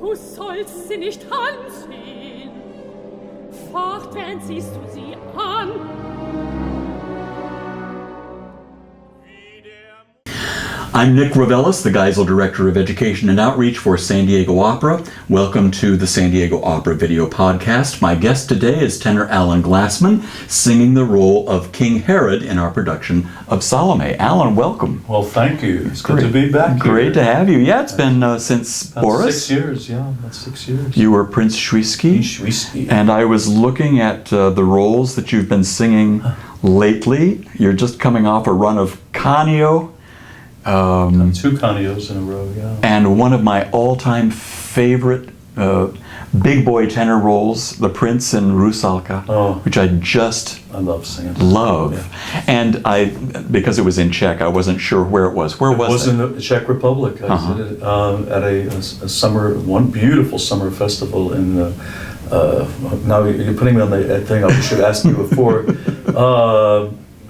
Du sollst sie nicht ansehen. Fortwährend siehst du sie an. I'm Nick Reveles, the Geisel Director of Education and Outreach for San Diego Opera. Welcome to the San Diego Opera Video Podcast. My guest today is Tenor Allan Glassman, singing the role of King Herod in our production of Salome. Allan, welcome. Well, thank you. It's good to be back here. Great to have you. Yeah, it's been since About Boris. 6 years, yeah, that's 6 years. You were Prince Struass. And I was looking at the roles that you've been singing lately. You're just coming off a run of Canio. 2 Canios in a row, yeah. And one of my all-time favorite big boy tenor roles, The Prince in Rusalka, which I love singing. Love. Yeah. And because it was in Czech, I wasn't sure where it was. Where was it? It was in the Czech Republic. I did it at one beautiful summer festival in now you're putting me on the thing I should ask you before.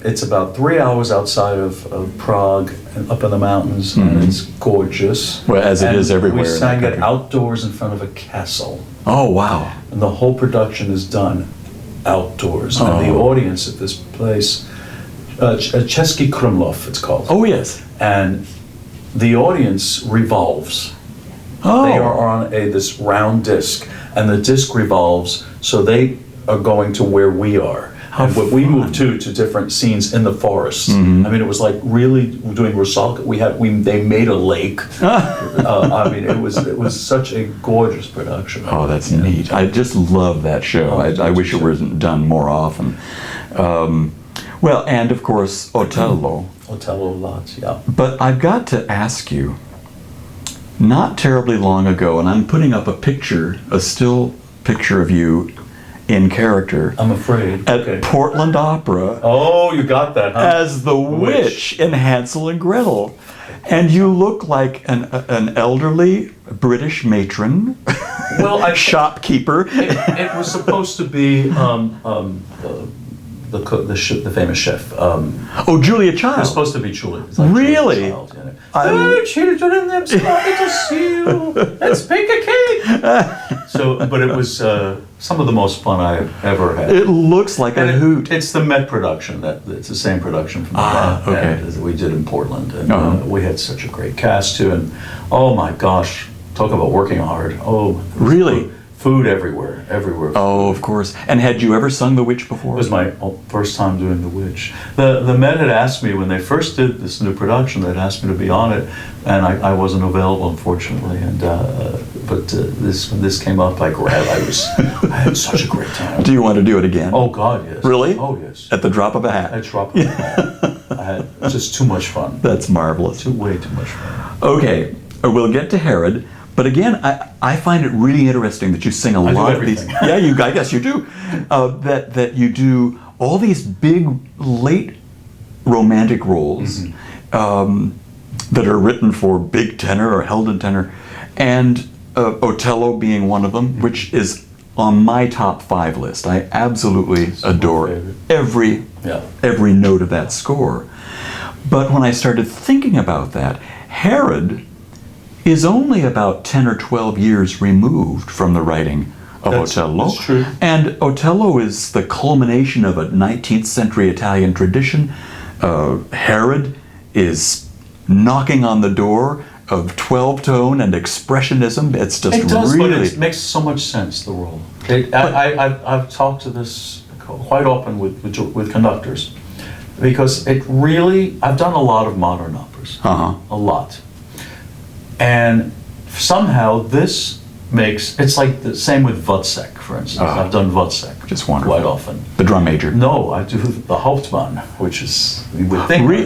It's about 3 hours outside of Prague, and up in the mountains, and it's gorgeous. Well, as it is everywhere. We sang it outdoors in front of a castle. Oh, wow. And the whole production is done outdoors. And the audience at this place, Český Krumlov, it's called. Oh, yes. And the audience revolves. Oh. They are on this round disc, and the disc revolves, so they are going to where we are. And what we moved to different scenes in the forest. I mean, it was like really doing Rusalka. They made a lake. I mean, it was such a gorgeous production. Oh, that's neat. I just love that show. I wish it wasn't done more often. Well, and of course, Otello. Otello lots, yeah. But I've got to ask you, not terribly long ago, and I'm putting up a still picture of you in character. I'm afraid. At Portland Opera. Oh, you got that, huh? As the witch in Hansel and Gretel. And you look like an elderly British matron. Well, shopkeeper. It was supposed to be the famous chef. Julia Child. It was supposed to be Julia. Really? Julia Child, oh, children in them started to see you. Let's bake a cake. But it was some of the most fun I've ever had. It looks like a hoot. It's the Met production. It's the same production from the Met that we did in Portland, and we had such a great cast too. And oh my gosh, talk about working hard. Oh, really? Food everywhere. Oh, of course. And had you ever sung The Witch before? It was my first time doing The Witch. The Met had asked me, when they first did this new production, they'd asked me to be on it, and I wasn't available, unfortunately. And but this came up, I had such a great time. Do you want to do it again? Oh God, yes. Really? Oh yes. At the drop of a hat? At the drop of a hat. I had just too much fun. That's marvelous. Way too much fun. Okay, we'll get to Herod. But again, I find it really interesting that you sing a lot of these. Yeah, I guess you do. That you do all these big late romantic roles that are written for big tenor or held in tenor, and Otello being one of them, which is on my top 5 list. I absolutely adore every note of that score. But when I started thinking about that, Herod is only about 10 or 12 years removed from the writing of Otello. That's true. And Otello is the culmination of a 19th century Italian tradition. Herod is knocking on the door of 12-tone and expressionism. It's just it does, really... But it makes so much sense, the role. I've talked to this quite often with conductors, because it really... I've done a lot of modern operas. A lot. And somehow this makes, it's like the same with Wozzeck, for instance. I've done Wozzeck just wonderful. Quite often. The drum major. No, I do the Hauptmann, which is, you would think, I do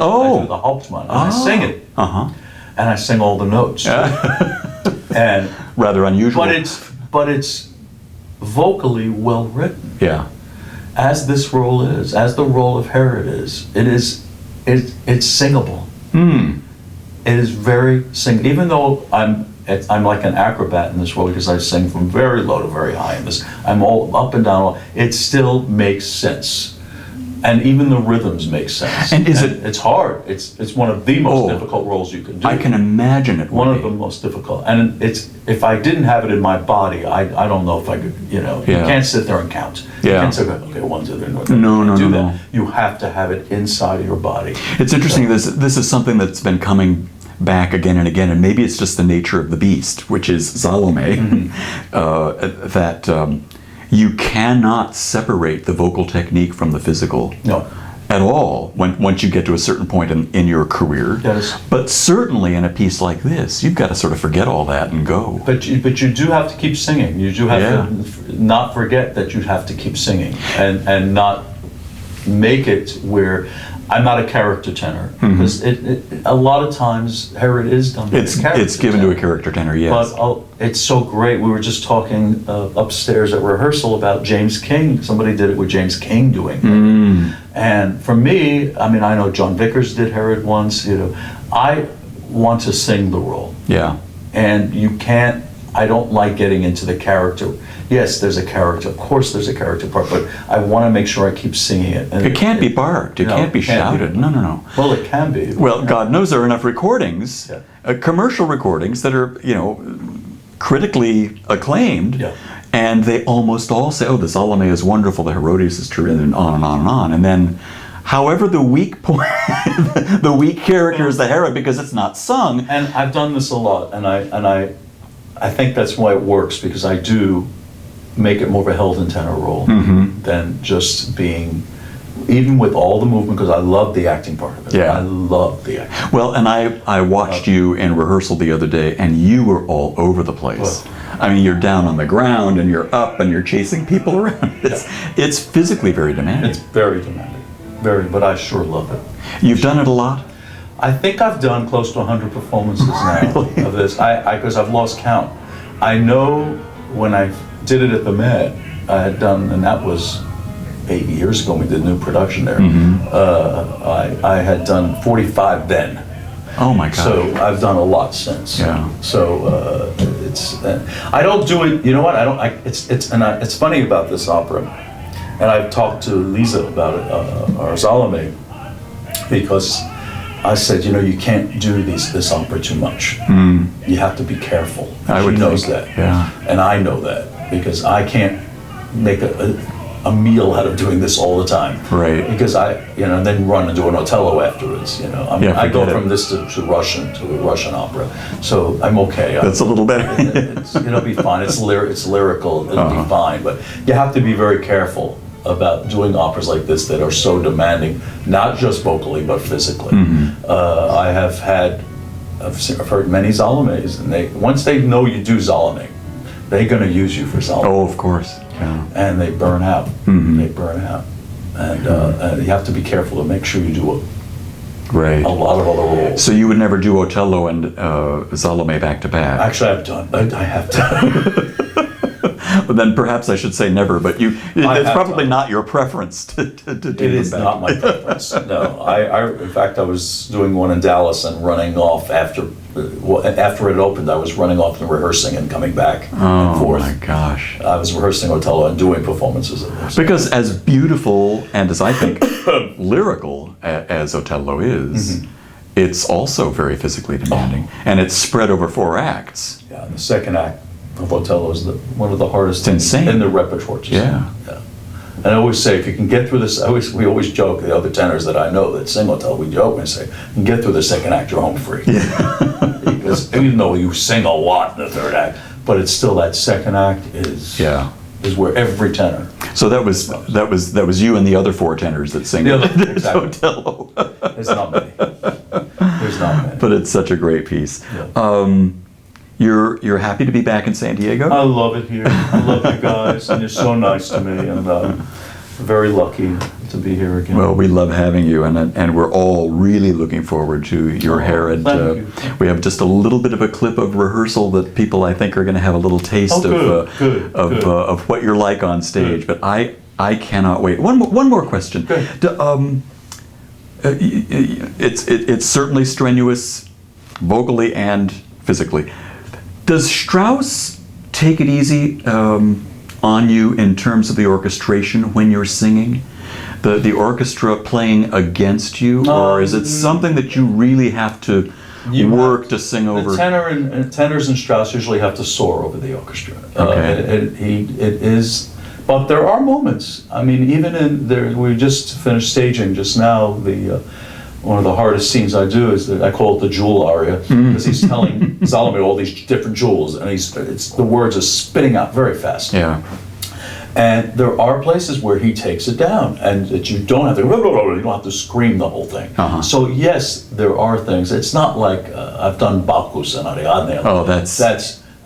the Hauptmann, and I sing it. And I sing all the notes. And rather unusual. But it's vocally well written. Yeah. As this role is, as the role of Herod is, it's singable. It is very sing. Even though I'm like an acrobat in this role, because I sing from very low to very high in this. I'm all up and down. It still makes sense, and even the rhythms make sense. And it's hard. It's one of the most difficult roles you can do. I can imagine it. One of the most difficult. And if I didn't have it in my body, I don't know if I could, you can't sit there and count. You can't say, okay, 1, 2, 3, No. You have to have it inside of your body. It's interesting, this is something that's been coming back again and again, and maybe it's just the nature of the beast, which is Salome, that you cannot separate the vocal technique from the physical. No. At all, once you get to a certain point in your career. Yes. But certainly in a piece like this, you've got to sort of forget all that and go. But you do have to keep singing. You do have to not forget that you have to keep singing and not make it where I'm not a character tenor, because a lot of times Herod is done. It's given to a character tenor, yes. But it's so great. We were just talking upstairs at rehearsal about James King. Somebody did it with James King doing it. And for me, I mean, I know John Vickers did Herod once. I want to sing the role. Yeah. And you can't. I don't like getting into the character. Yes, there's a character. Of course, there's a character part, but I want to make sure I keep singing it. And it can't be barked. It can't be shouted. No. Well, it can be. Well, God knows there are enough recordings, commercial recordings that are, critically acclaimed, and they almost all say, "Oh, the Salome is wonderful. The Herodias is true," and on and on and on. And then, however, the weak point, the weak character is the Herod because it's not sung. And I've done this a lot, and I think that's why it works, because I do make it more of a held and tenor role than just being, even with all the movement, because I love the acting part of it. Yeah. I love the acting. Well, and I watched you in rehearsal the other day, and you were all over the place. I mean, you're down on the ground, and you're up, and you're chasing people around. It's physically very demanding. It's very demanding. Very, but I sure love it. You've done it a lot? I think I've done close to 100 performances now of this, because I've lost count. I know when I did it at the Met, I had done, and that was 8 years ago when we did a new production there. I had done 45 then. Oh my God. So I've done a lot since. Yeah. So it's, I don't do it, you know what, it's funny about this opera, and I've talked to Lisa about it, or Salome, because I said, you can't do this opera too much. You have to be careful. She knows that. Yeah. And I know that, because I can't make a meal out of doing this all the time. Right. Because and then run and do an Otello afterwards. I go from this to a Russian opera. So I'm okay. That's a little better. It'll be fine. It's lyrical. It'll be fine. But you have to be very careful about doing operas like this that are so demanding, not just vocally but physically. I've heard many Salomes, and once they know you do Salome, they're going to use you for Salome. Oh, of course. Yeah. And they burn out. They burn out, and you have to be careful to make sure you do a lot of other roles. So you would never do Otello and Salome back to back? Actually, I have done. But then perhaps I should say never, but it's probably not your preference to do it. It is not my preference, no. In fact, I was doing one in Dallas and running off after it opened. I was running off and rehearsing and coming back and forth. Oh my gosh. I was rehearsing Otello and doing performances of this. Because as beautiful and as I think lyrical as Otello is, it's also very physically demanding. And it's spread over 4 acts. Yeah, the second act of Otello is one of the hardest things insane. In the repertoire. Yeah. And I always say, if you can get through this, we always joke, the other tenors that I know that sing Otello, we joke and say, you can get through the second act, you're home free. Yeah. Because even though you sing a lot in the third act, but it's still that second act is where every tenor. So that was you and the other 4 tenors that sing Otello. There's not many. There's not many. But it's such a great piece. Yeah. You're happy to be back in San Diego? I love it here. I love you guys, and you're so nice to me, and very lucky to be here again. Well, we love having you, and we're all really looking forward to your Herod. Thank you. We have just a little bit of a clip of rehearsal that people, I think, are going to have a little taste of what you're like on stage. Good. But I cannot wait. One more question. It's certainly strenuous, vocally and physically. Does Struass take it easy on you in terms of the orchestration when you're singing? the orchestra playing against you, or is it something that you really have to work to sing over? The tenors and Struass usually have to soar over the orchestra. Okay. It is, but there are moments. I mean, even in there, we just finished staging just now. One of the hardest scenes I do is that I call it the jewel aria, because he's telling Salome all these different jewels, and the words are spitting out very fast. Yeah. And there are places where he takes it down, and that you don't have to, you don't have to scream the whole thing. So yes, there are things. It's not like I've done Bacchus and Ariadne. Oh, that's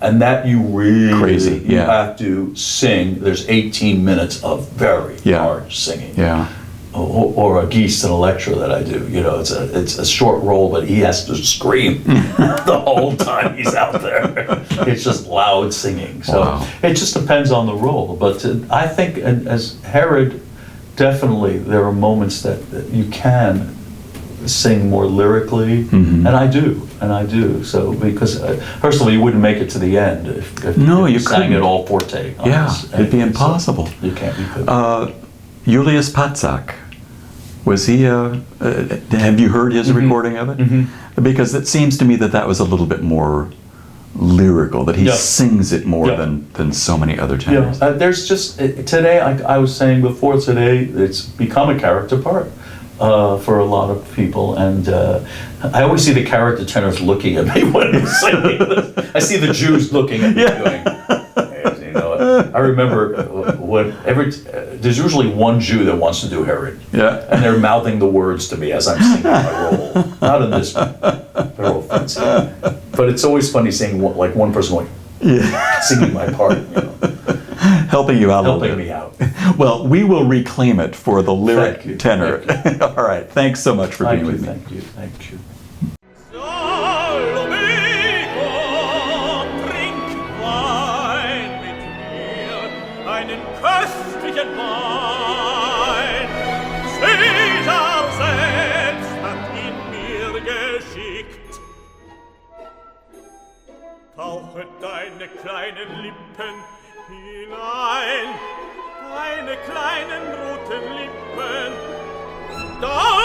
and that you really crazy. You Yeah. have to sing. There's 18 minutes of very hard singing. Yeah. Or a Geisel and Electra that I do. You know, it's a short role, but he has to scream the whole time he's out there. It's just loud singing. So it just depends on the role. But I think as Herod, definitely there are moments that you can sing more lyrically, and I do. So because first of all, you wouldn't make it to the end if you sang it all forte. It'd be impossible. So you can't. You couldn't. Julius Patzak, was he? Have you heard his recording of it? Because it seems to me that was a little bit more lyrical. That he sings it more than so many other tenors. There's just today. I was saying before, today it's become a character part for a lot of people, and I always see the character tenors looking at me when I'm singing. I see the Jews looking at me going. I remember there's usually one Jew that wants to do Herod. Yeah. And they're mouthing the words to me as I'm singing my role. Not in this one. They're all offensive. But it's always funny seeing one person going, singing my part, Helping you out a little bit. Helping me out. Well, we will reclaim it for the lyric tenor. All right. Thanks so much for being with me. Thank you. Thank you. Einen köstlichen Wein. Caesar selbst hat ihn mir geschickt. Tauche deine kleinen Lippen hinein, deine kleinen roten Lippen, da